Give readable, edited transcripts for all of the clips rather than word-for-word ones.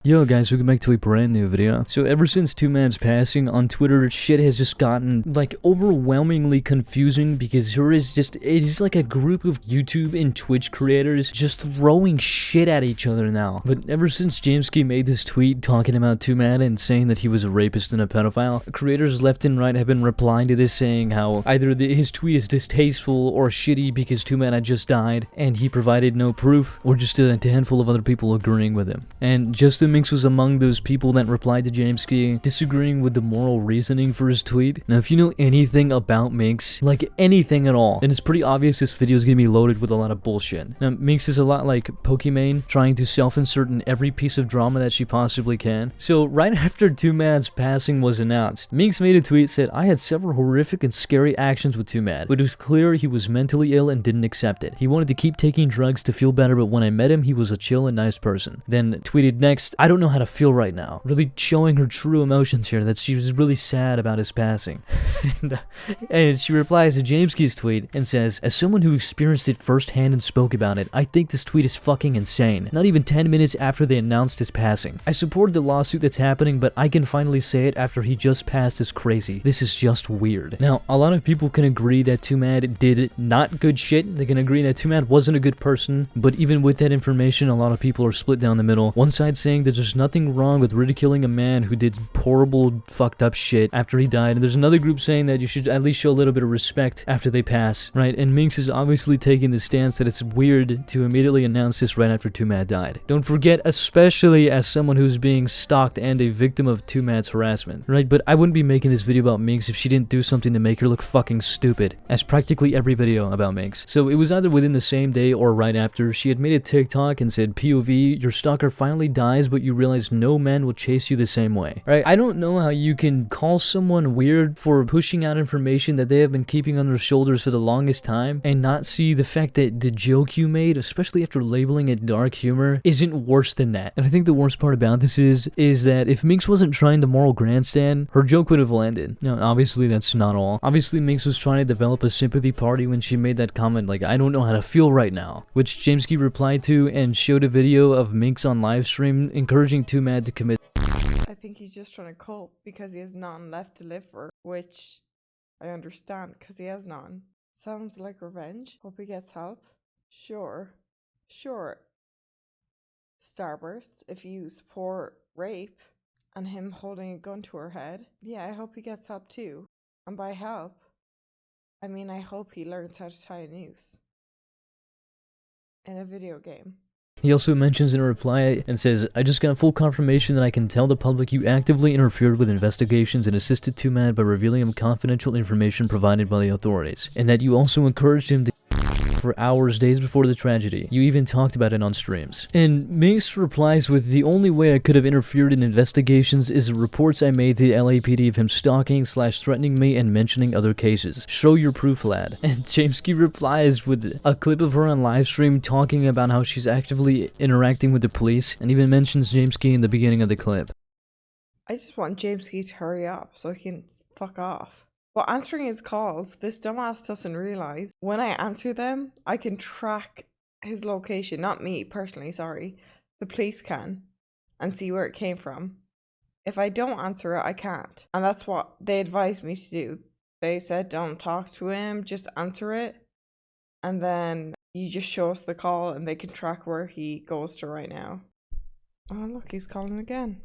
Yo guys, welcome back to a brand new video. So ever since Twomad's passing on Twitter, shit has just gotten like overwhelmingly confusing because it is like a group of YouTube and Twitch creators just throwing shit at each other now. But ever since jameskii made this tweet talking about Twomad and saying that he was a rapist and a pedophile, creators left and right have been replying to this saying how either his tweet is distasteful or shitty because Twomad had just died and he provided no proof, or just a handful of other people agreeing with him. And justaminx was among those people that replied to jameskii, disagreeing with the moral reasoning for his tweet. Now, if you know anything about Minx, like anything at all, then it's pretty obvious this video is gonna be loaded with a lot of bullshit. Now, Minx is a lot like Pokimane, trying to self-insert in every piece of drama that she possibly can. So, right after Twomad's passing was announced, Minx made a tweet said, "I had several horrific and scary actions with Twomad, but it was clear he was mentally ill and didn't accept it. He wanted to keep taking drugs to feel better, but when I met him, he was a chill and nice person." Then tweeted next, "I don't know how to feel right now," really showing her true emotions here, that she was really sad about his passing. and she replies to jameskii's tweet and says, "As someone who experienced it firsthand and spoke about it, I think this tweet is fucking insane. Not even 10 minutes after they announced his passing. I support the lawsuit that's happening, but I can finally say it after he just passed is crazy. This is just weird." Now, a lot of people can agree that Twomad did not good shit. They can agree that Twomad wasn't a good person, but even with that information, a lot of people are split down the middle. One side saying that there's nothing wrong with ridiculing a man who did horrible, fucked up shit after he died, and there's another group saying that you should at least show a little bit of respect after they pass, right? And Minx is obviously taking the stance that it's weird to immediately announce this right after Twomad died. Don't forget, especially as someone who's being stalked and a victim of Twomad's harassment, right? But I wouldn't be making this video about Minx if she didn't do something to make her look fucking stupid, as practically every video about Minx. So it was either within the same day or right after. She had made a TikTok and said, "POV, your stalker finally dies, but you realize no man will chase you the same way." Right? I don't know how you can call someone weird for pushing out information that they have been keeping on their shoulders for the longest time and not see the fact that the joke you made, especially after labeling it dark humor, isn't worse than that. And I think the worst part about this is that if Minx wasn't trying the moral grandstand, her joke would have landed. Now, obviously that's not all. Obviously Minx was trying to develop a sympathy party when she made that comment like, "I don't know how to feel right now," which jameskii replied to and showed a video of Minx on livestream encouraging Twomad to commit. I think he's just trying to cope because he has none left to live for, which I understand because he has none. Sounds like revenge. Hope he gets help. Sure. Starburst, if you support rape and him holding a gun to her head, yeah, I hope he gets help too. And by help, I mean I hope he learns how to tie a noose in a video game. He also mentions in a reply and says, "I just got full confirmation that I can tell the public you actively interfered with investigations and assisted Twomad by revealing him confidential information provided by the authorities, and that you also encouraged him to for hours, days before the tragedy. You even talked about it on streams." And Minx replies with, "The only way I could have interfered in investigations is the reports I made to the LAPD of him stalking/threatening me and mentioning other cases. Show your proof, lad." And jameskii replies with a clip of her on livestream talking about how she's actively interacting with the police, and even mentions jameskii in the beginning of the clip. I just want jameskii to hurry up so he can fuck off. But answering his calls, this dumbass doesn't realize when I answer them, I can track his location. Not me personally, sorry. The police can, and see where it came from. If I don't answer it, I can't. And that's what they advised me to do. They said don't talk to him, just answer it. And then you just show us the call and they can track where he goes to right now. Oh look, he's calling again.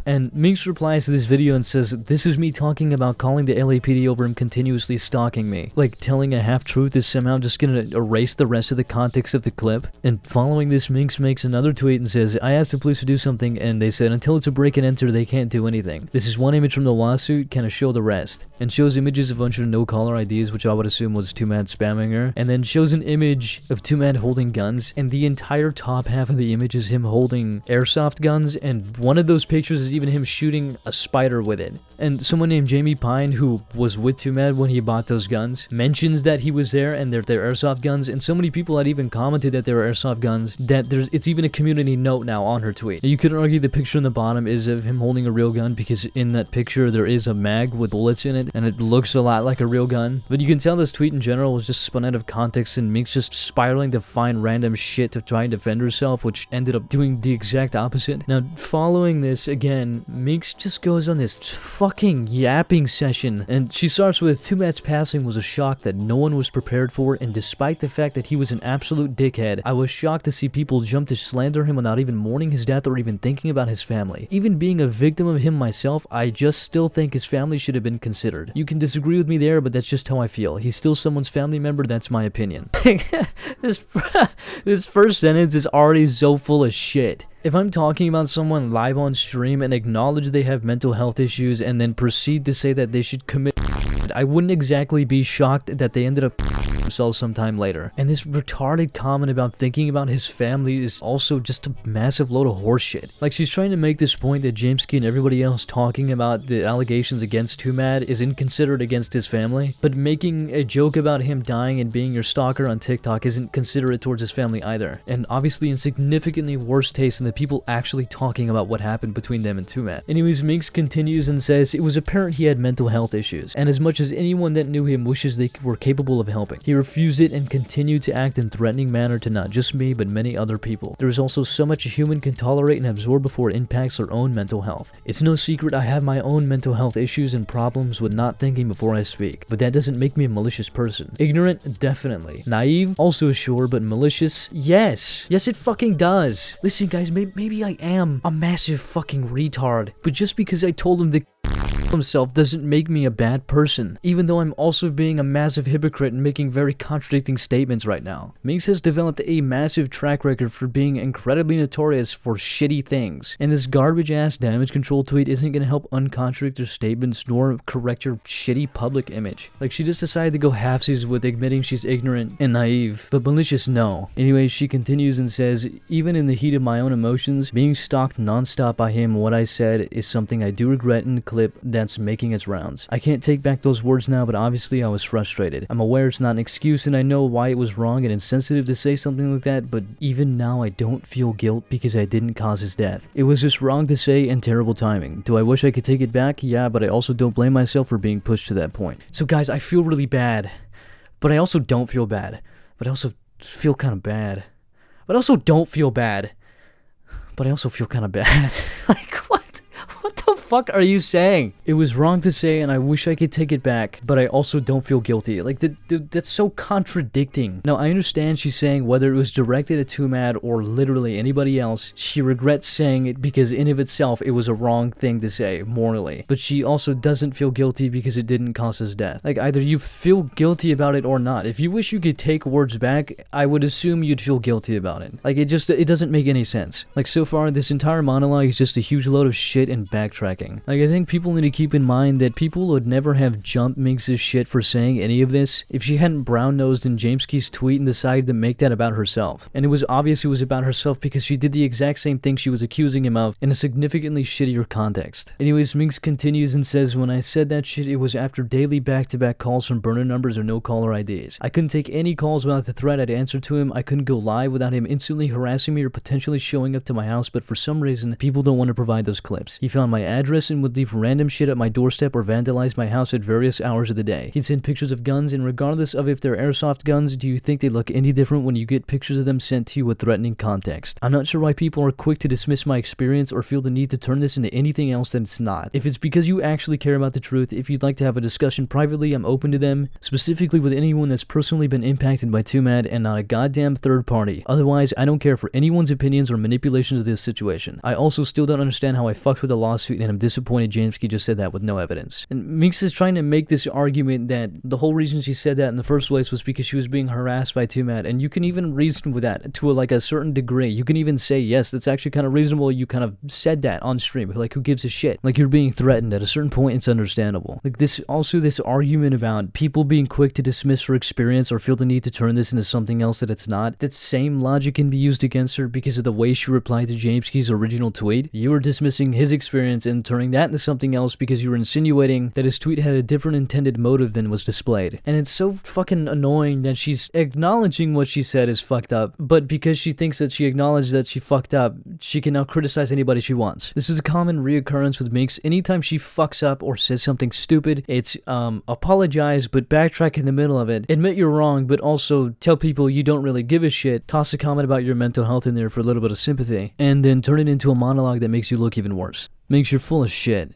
And Minx replies to this video and says, "This is me talking about calling the LAPD over him continuously stalking me." Like, telling a half-truth is somehow just gonna erase the rest of the context of the clip. And following this, Minx makes another tweet and says, "I asked the police to do something and they said until it's a break and enter they can't do anything. This is one image from the lawsuit, can I show the rest?" And shows images of a bunch of no-caller IDs, which I would assume was Twomad spamming her. And then shows an image of Twomad holding guns, and the entire top half of the image is him holding airsoft guns, and one of those pictures is even him shooting a spider with it. And someone named Jamie Pine, who was with Twomad when he bought those guns, mentions that he was there and they're airsoft guns, and so many people had even commented that they were airsoft guns that it's even a community note now on her tweet. You could argue the picture on the bottom is of him holding a real gun because in that picture there is a mag with bullets in it and it looks a lot like a real gun, but you can tell this tweet in general was just spun out of context and Minx just spiraling to find random shit to try and defend herself, which ended up doing the exact opposite. Now, following this, again, Minx just goes on this fucking yapping session, and she starts with, Twomad's passing was a shock that no one was prepared for, and despite the fact that he was an absolute dickhead, I was shocked to see people jump to slander him without even mourning his death or even thinking about his family. Even being a victim of him myself, I just still think his family should have been considered. You can disagree with me there, but that's just how I feel. He's still someone's family member, that's my opinion. This first sentence is already so full of shit. If I'm talking about someone live on stream and acknowledge they have mental health issues and then proceed to say that they should commit, I wouldn't exactly be shocked that they ended up themselves sometime later. And this retarded comment about thinking about his family is also just a massive load of horseshit. Like, she's trying to make this point that jameskii and everybody else talking about the allegations against Twomad is inconsiderate against his family, but making a joke about him dying and being your stalker on TikTok isn't considerate towards his family either, and obviously in significantly worse taste than the people actually talking about what happened between them and Twomad. Anyways, Minx continues and says, it was apparent he had mental health issues, and as much as anyone that knew him wishes they were capable of helping, he refused it and continued to act in threatening manner to not just me, but many other people. There is also so much a human can tolerate and absorb before it impacts their own mental health. It's no secret I have my own mental health issues and problems with not thinking before I speak, but that doesn't make me a malicious person. Ignorant? Definitely. Naive? Also sure, but malicious? Yes. Yes, it fucking does. Listen guys, maybe I am a massive fucking retard, but just because I told him to himself doesn't make me a bad person, even though I'm also being a massive hypocrite and making very contradicting statements right now. Minx has developed a massive track record for being incredibly notorious for shitty things, and this garbage ass damage control tweet isn't gonna help uncontradict her statements nor correct your shitty public image. Like, she just decided to go halfsies with admitting she's ignorant and naive, but malicious no. Anyways, she continues and says, even in the heat of my own emotions, being stalked non-stop by him, what I said is something I do regret in the clip that's making its rounds. I can't take back those words now, but obviously I was frustrated. I'm aware it's not an excuse and I know why it was wrong and insensitive to say something like that, but even now I don't feel guilt because I didn't cause his death. It was just wrong to say and terrible timing. Do I wish I could take it back? Yeah, but I also don't blame myself for being pushed to that point. So guys, I feel really bad, but I also don't feel bad. But I also feel kind of bad. But I also don't feel bad. But I also feel kind of bad. Like, what? What the fuck are you saying? It was wrong to say and I wish I could take it back, but I also don't feel guilty. Like, that's so contradicting. Now, I understand she's saying whether it was directed at Twomad or literally anybody else, she regrets saying it because in of itself, it was a wrong thing to say, morally. But she also doesn't feel guilty because it didn't cause his death. Like, either you feel guilty about it or not. If you wish you could take words back, I would assume you'd feel guilty about it. Like, it doesn't make any sense. Like, so far, this entire monologue is just a huge load of shit and backtracking. Like, I think people need to keep in mind that people would never have jumped Minx's shit for saying any of this if she hadn't brown-nosed in jameskii's tweet and decided to make that about herself. And it was obvious it was about herself because she did the exact same thing she was accusing him of in a significantly shittier context. Anyways, Minx continues and says, when I said that shit, it was after daily back-to-back calls from burner numbers or no caller IDs. I couldn't take any calls without the threat I'd answer to him. I couldn't go live without him instantly harassing me or potentially showing up to my house, but for some reason, people don't want to provide those clips. He found my address and would leave random shit at my doorstep or vandalize my house at various hours of the day. He'd send pictures of guns, and regardless of if they're airsoft guns, do you think they look any different when you get pictures of them sent to you with threatening context? I'm not sure why people are quick to dismiss my experience or feel the need to turn this into anything else that it's not. If it's because you actually care about the truth, if you'd like to have a discussion privately, I'm open to them, specifically with anyone that's personally been impacted by Twomad and not a goddamn third party. Otherwise, I don't care for anyone's opinions or manipulations of this situation. I also still don't understand how I fucked with the lawsuit, and I'm disappointed jameskii just said that with no evidence. And Minx is trying to make this argument that the whole reason she said that in the first place was because she was being harassed by Twomad, and you can even reason with that to a certain degree. You can even say, yes, that's actually kind of reasonable. You kind of said that on stream. Like, who gives a shit? Like, you're being threatened. At a certain point, it's understandable. Like, this argument about people being quick to dismiss her experience or feel the need to turn this into something else that it's not, that same logic can be used against her because of the way she replied to jameskii's original tweet. You were dismissing his experience and turning that into something else because you were insinuating that his tweet had a different intended motive than was displayed. And it's so fucking annoying that she's acknowledging what she said is fucked up, but because she thinks that she acknowledged that she fucked up, she can now criticize anybody she wants. This is a common reoccurrence with Minx. Anytime she fucks up or says something stupid, it's apologize, but backtrack in the middle of it. Admit you're wrong, but also tell people you don't really give a shit. Toss a comment about your mental health in there for a little bit of sympathy, and then turn it into a monologue that makes you look even worse. Minx, you're full of shit.